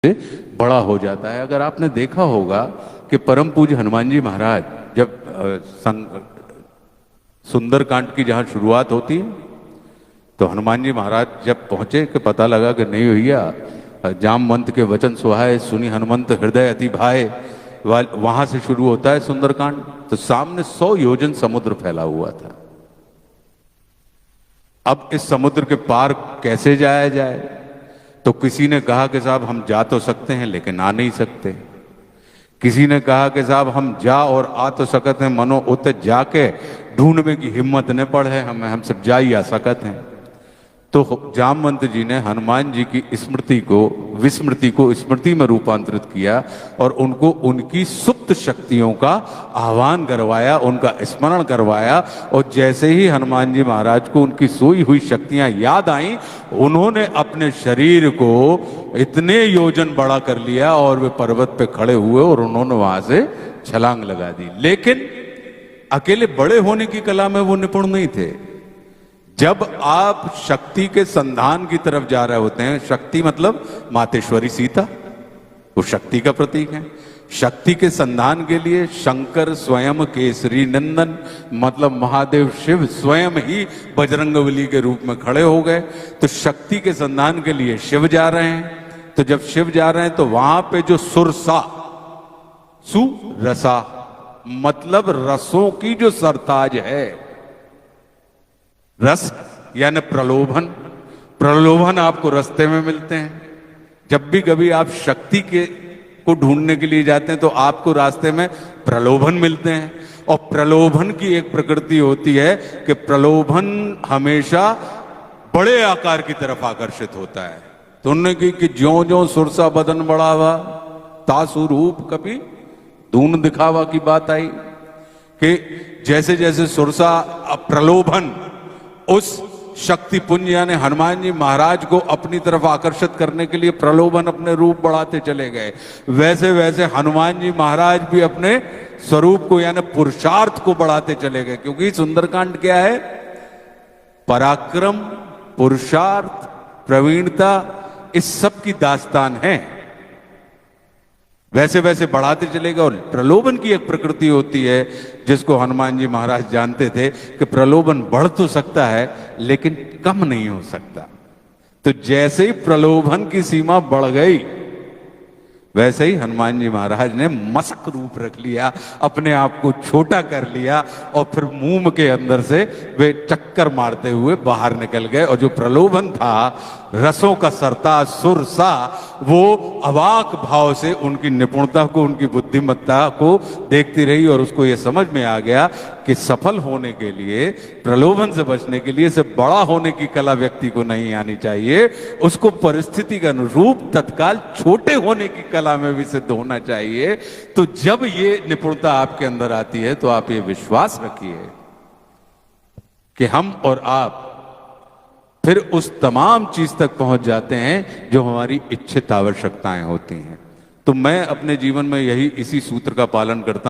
से बड़ा हो जाता है। अगर आपने देखा होगा कि परम पूज्य हनुमान जी महाराज जब सुंदरकांड की जहां शुरुआत होती है तो हनुमान जी महाराज जब पहुंचे कि पता लगा कि नहीं भैया जामवंत के वचन सुहाए सुनी हनुमंत हृदय अति भाए, वहां से शुरू होता है सुंदरकांड। तो सामने 100 योजन समुद्र फैला हुआ था। अब इस समुद्र के पार कैसे जाया जाए? तो किसी ने कहा कि साहब हम जा तो सकते हैं लेकिन आ नहीं सकते। किसी ने कहा कि साहब हम जा और आ तो सकते हैं, मनो उत जाके ढूंढने की हिम्मत न पड़े, हम सब जा ही आ सकते हैं। तो जामवंत जी ने हनुमान जी की स्मृति को विस्मृति को स्मृति में रूपांतरित किया और उनको उनकी सुप्त शक्तियों का आह्वान करवाया, उनका स्मरण करवाया। और जैसे ही हनुमान जी महाराज को उनकी सोई हुई शक्तियां याद आईं, उन्होंने अपने शरीर को इतने योजन बड़ा कर लिया और वे पर्वत पे खड़े हुए और उन्होंने वहां से छलांग लगा दी। लेकिन अकेले बड़े होने की कला में वो निपुण नहीं थे। जब आप शक्ति के संधान की तरफ जा रहे होते हैं, शक्ति मतलब मातेश्वरी सीता, वो शक्ति का प्रतीक है। शक्ति के संधान के लिए शंकर स्वयं केसरी नंदन मतलब महादेव शिव स्वयं ही बजरंगबली के रूप में खड़े हो गए। तो शक्ति के संधान के लिए शिव जा रहे हैं। तो जब शिव जा रहे हैं तो वहां पे जो सुरसा सुरसा मतलब रसों की जो सरताज है, रस यानी प्रलोभन। प्रलोभन आपको रास्ते में मिलते हैं। जब भी कभी आप शक्ति के को ढूंढने के लिए जाते हैं तो आपको रास्ते में प्रलोभन मिलते हैं। और प्रलोभन की एक प्रकृति होती है कि प्रलोभन हमेशा बड़े आकार की तरफ आकर्षित होता है। तो उन्होंने की कि ज्यों ज्यों सुरसा बदन बढ़ावा तासु रूप कभी दून दिखावा की बात आई कि जैसे जैसे सुरसा प्रलोभन उस शक्ति पुंज यानी हनुमान जी महाराज को अपनी तरफ आकर्षित करने के लिए प्रलोभन अपने रूप बढ़ाते चले गए, वैसे वैसे हनुमान जी महाराज भी अपने स्वरूप को यानी पुरुषार्थ को बढ़ाते चले गए। क्योंकि सुंदरकांड क्या है? पराक्रम, पुरुषार्थ, प्रवीणता, इस सब की दास्तान है। वैसे वैसे बढ़ाते चलेगा। और प्रलोभन की एक प्रकृति होती है जिसको हनुमान जी महाराज जानते थे कि प्रलोभन बढ़ तो सकता है लेकिन कम नहीं हो सकता। तो जैसे ही प्रलोभन की सीमा बढ़ गई वैसे ही हनुमान जी महाराज ने मस्क रूप रख लिया, अपने आप को छोटा कर लिया और फिर मुंह के अंदर से वे चक्कर मारते हुए बाहर निकल गए। और जो प्रलोभन था रसों का सरता सुरसा, वो अवाक भाव से उनकी निपुणता को, उनकी बुद्धिमत्ता को देखती रही और उसको ये समझ में आ गया कि सफल होने के लिए, प्रलोभन से बचने के लिए सिर्फ बड़ा होने की कला व्यक्ति को नहीं आनी चाहिए, उसको परिस्थिति के अनुरूप तत्काल छोटे होने की कला में भी सिद्ध होना चाहिए। तो जब ये निपुणता आपके अंदर आती है तो आप ये विश्वास रखिए कि हम और आप फिर उस तमाम चीज तक पहुंच जाते हैं जो हमारी इच्छित आवश्यकताएं होती हैं। तो मैं अपने जीवन में इसी सूत्र का पालन करता हूं।